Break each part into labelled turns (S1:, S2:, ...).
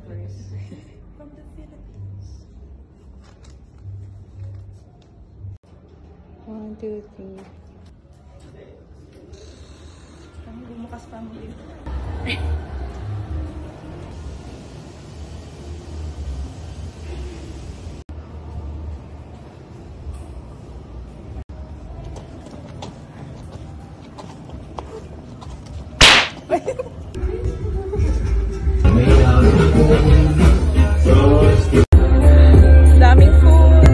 S1: photographers from the Philippines.
S2: 1, 2, 3.
S1: Kami bumukas pa mo dito.
S2: Daming food.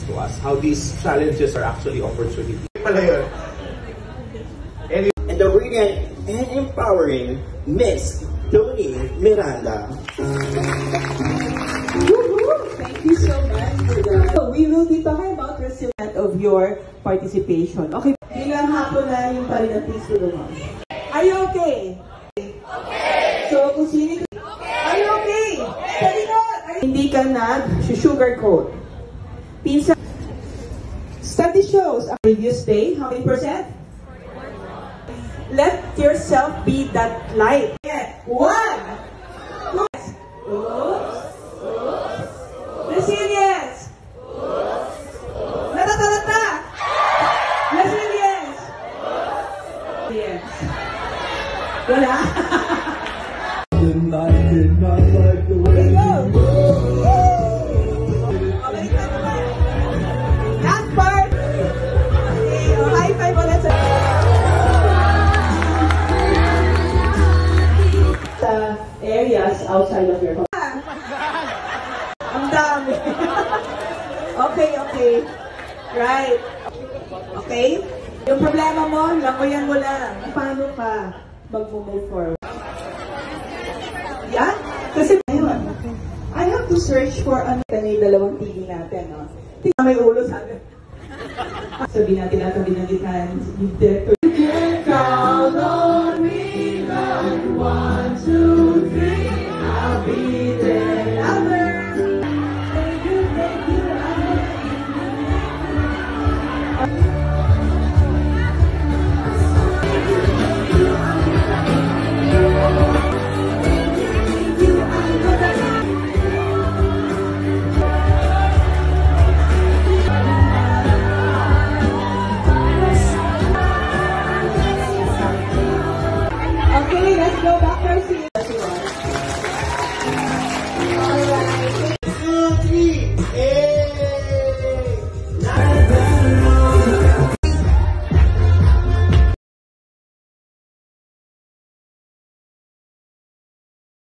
S3: To us how these challenges are actually opportunities.
S4: And the brilliant and empowering Miss Tony Miranda.
S5: Thank you so much for that. So we will be talking about resilience of your participation. Okay, bilang hapon na yung pa rin ang things to do mo. Are you okay? Okay! So kung sino ito, are you okay? Sabi ko, hindi ka nag-sugarcoat. Pinsa, study shows a previous day, how many %? Let yourself be that light. 1. Oops. Resilience. Natatalata. Resilience. Resilience. Wala. Okay, go. Okay, that part. Okay, high five ulit sa areas outside of your home. Ang dami. Okay. Right. Okay? Yung problema mo, langoyan mo lang. Paano ka mag-move forward? Yan? Kasi ngayon, I have to search for ano yung dalawang TV natin, no? May ulo sabi. Sabi natin at binandikan, yung director